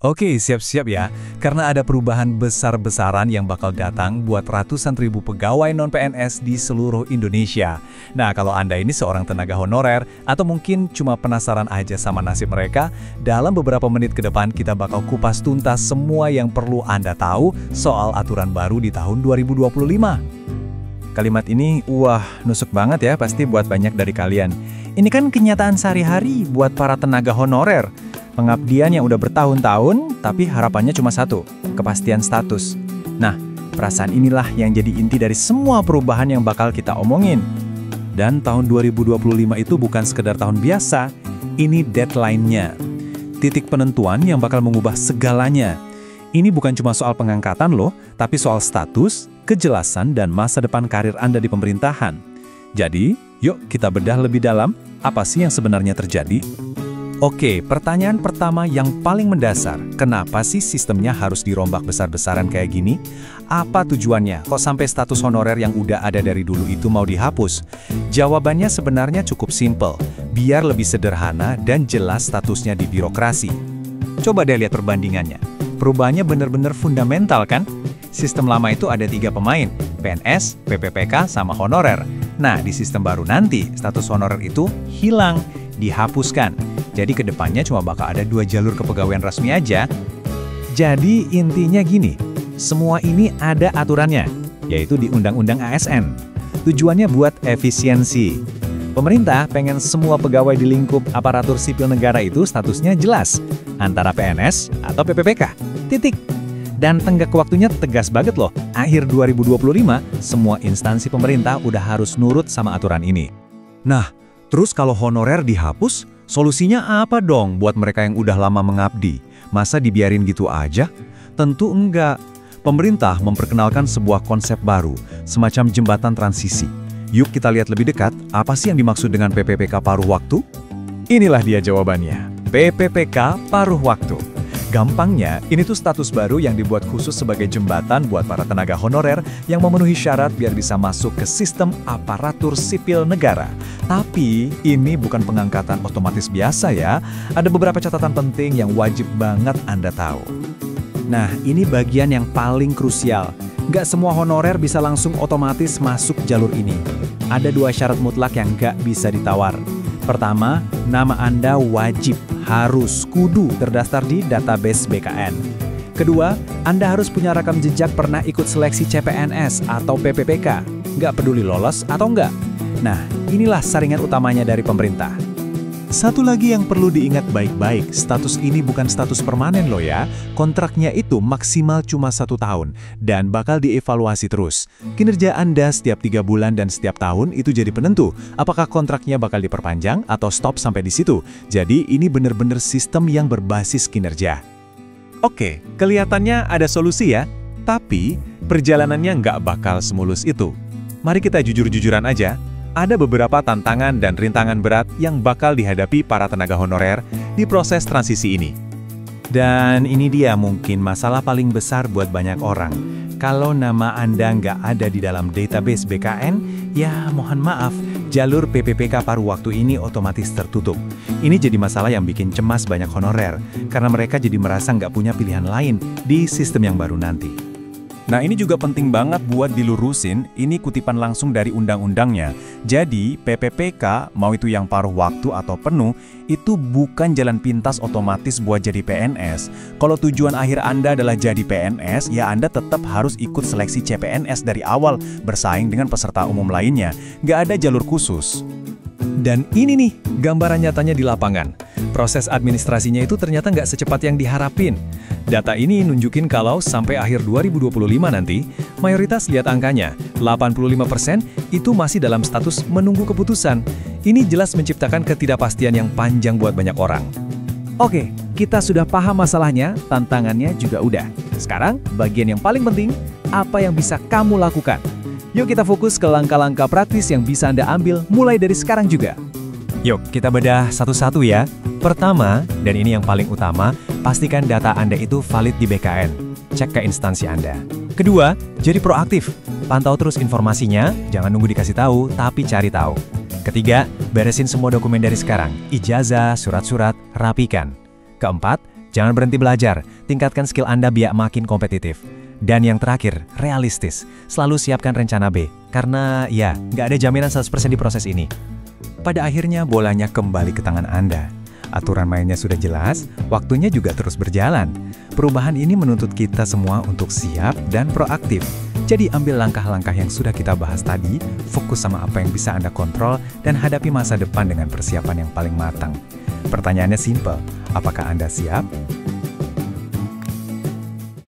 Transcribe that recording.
Oke, siap-siap ya. Karena ada perubahan besar-besaran yang bakal datang buat ratusan ribu pegawai non-PNS di seluruh Indonesia. Nah, kalau Anda ini seorang tenaga honorer, atau mungkin cuma penasaran aja sama nasib mereka, dalam beberapa menit ke depan kita bakal kupas tuntas semua yang perlu Anda tahu soal aturan baru di tahun 2025. Kalimat ini, nusuk banget ya pasti buat banyak dari kalian. Ini kan kenyataan sehari-hari buat para tenaga honorer. Pengabdian yang udah bertahun-tahun, tapi harapannya cuma satu, kepastian status. Nah, perasaan inilah yang jadi inti dari semua perubahan yang bakal kita omongin. Dan tahun 2025 itu bukan sekedar tahun biasa, ini deadline-nya. Titik penentuan yang bakal mengubah segalanya. Ini bukan cuma soal pengangkatan loh, tapi soal status, kejelasan, dan masa depan karir Anda di pemerintahan. Jadi, yuk kita bedah lebih dalam, apa sih yang sebenarnya terjadi? Oke, pertanyaan pertama yang paling mendasar, kenapa sih sistemnya harus dirombak besar-besaran kayak gini? Apa tujuannya? Kok sampai status honorer yang udah ada dari dulu itu mau dihapus? Jawabannya sebenarnya cukup simpel, biar lebih sederhana dan jelas statusnya di birokrasi. Coba deh lihat perbandingannya. Perubahannya benar-benar fundamental kan? Sistem lama itu ada 3 pemain, PNS, PPPK, sama honorer. Nah, di sistem baru nanti, status honorer itu hilang, dihapuskan. Jadi kedepannya cuma bakal ada 2 jalur kepegawaian resmi aja. Jadi intinya gini, semua ini ada aturannya, yaitu di Undang-Undang ASN. Tujuannya buat efisiensi. Pemerintah pengen semua pegawai di lingkup aparatur sipil negara itu statusnya jelas, antara PNS atau PPPK. Titik. Dan tenggat waktunya tegas banget loh. Akhir 2025, semua instansi pemerintah udah harus nurut sama aturan ini. Nah, terus kalau honorer dihapus, solusinya apa dong buat mereka yang udah lama mengabdi? Masa dibiarin gitu aja? Tentu enggak. Pemerintah memperkenalkan sebuah konsep baru, semacam jembatan transisi. Yuk kita lihat lebih dekat, apa sih yang dimaksud dengan PPPK paruh waktu? Inilah dia jawabannya, PPPK paruh waktu. Gampangnya, ini tuh status baru yang dibuat khusus sebagai jembatan buat para tenaga honorer yang memenuhi syarat biar bisa masuk ke sistem aparatur sipil negara. Tapi, ini bukan pengangkatan otomatis biasa ya. Ada beberapa catatan penting yang wajib banget Anda tahu. Nah, ini bagian yang paling krusial. Nggak semua honorer bisa langsung otomatis masuk jalur ini. Ada 2 syarat mutlak yang nggak bisa ditawar. Pertama, nama Anda wajib, harus, kudu terdaftar di database BKN. Kedua, Anda harus punya rekam jejak pernah ikut seleksi CPNS atau PPPK. Nggak peduli lolos atau nggak. Nah, inilah saringan utamanya dari pemerintah. Satu lagi yang perlu diingat baik-baik, status ini bukan status permanen loh ya. Kontraknya itu maksimal cuma 1 tahun dan bakal dievaluasi terus. Kinerja Anda setiap 3 bulan dan setiap tahun itu jadi penentu apakah kontraknya bakal diperpanjang atau stop sampai di situ. Jadi ini benar-benar sistem yang berbasis kinerja. Oke, kelihatannya ada solusi ya, tapi perjalanannya nggak bakal semulus itu. Mari kita jujur-jujuran aja. Ada beberapa tantangan dan rintangan berat yang bakal dihadapi para tenaga honorer di proses transisi ini. Dan ini dia mungkin masalah paling besar buat banyak orang. Kalau nama Anda nggak ada di dalam database BKN, ya mohon maaf, jalur PPPK paruh waktu ini otomatis tertutup. Ini jadi masalah yang bikin cemas banyak honorer, karena mereka jadi merasa nggak punya pilihan lain di sistem yang baru nanti. Nah, ini juga penting banget buat dilurusin, ini kutipan langsung dari undang-undangnya. Jadi, PPPK, mau itu yang paruh waktu atau penuh, itu bukan jalan pintas otomatis buat jadi PNS. Kalau tujuan akhir Anda adalah jadi PNS, ya Anda tetap harus ikut seleksi CPNS dari awal, bersaing dengan peserta umum lainnya. Nggak ada jalur khusus. Dan ini nih, gambaran nyatanya di lapangan. Proses administrasinya itu ternyata nggak secepat yang diharapin. Data ini nunjukin kalau sampai akhir 2025 nanti, mayoritas lihat angkanya, 85% itu masih dalam status menunggu keputusan. Ini jelas menciptakan ketidakpastian yang panjang buat banyak orang. Oke, kita sudah paham masalahnya, tantangannya juga udah. Sekarang, bagian yang paling penting, apa yang bisa kamu lakukan? Yuk kita fokus ke langkah-langkah praktis yang bisa Anda ambil mulai dari sekarang juga. Yuk, kita bedah satu-satu ya. Pertama, dan ini yang paling utama, pastikan data Anda itu valid di BKN. Cek ke instansi Anda. Kedua, jadi proaktif. Pantau terus informasinya, jangan nunggu dikasih tahu, tapi cari tahu. Ketiga, beresin semua dokumen dari sekarang. Ijazah, surat-surat, rapikan. Keempat, Jangan berhenti belajar, tingkatkan skill Anda biar makin kompetitif. Dan yang terakhir, realistis. Selalu siapkan rencana B, karena ya, nggak ada jaminan 100% di proses ini. Pada akhirnya bolanya kembali ke tangan Anda. Aturan mainnya sudah jelas, waktunya juga terus berjalan. Perubahan ini menuntut kita semua untuk siap dan proaktif. Jadi ambil langkah-langkah yang sudah kita bahas tadi, fokus sama apa yang bisa Anda kontrol, dan hadapi masa depan dengan persiapan yang paling matang. Pertanyaannya simpel, apakah Anda siap?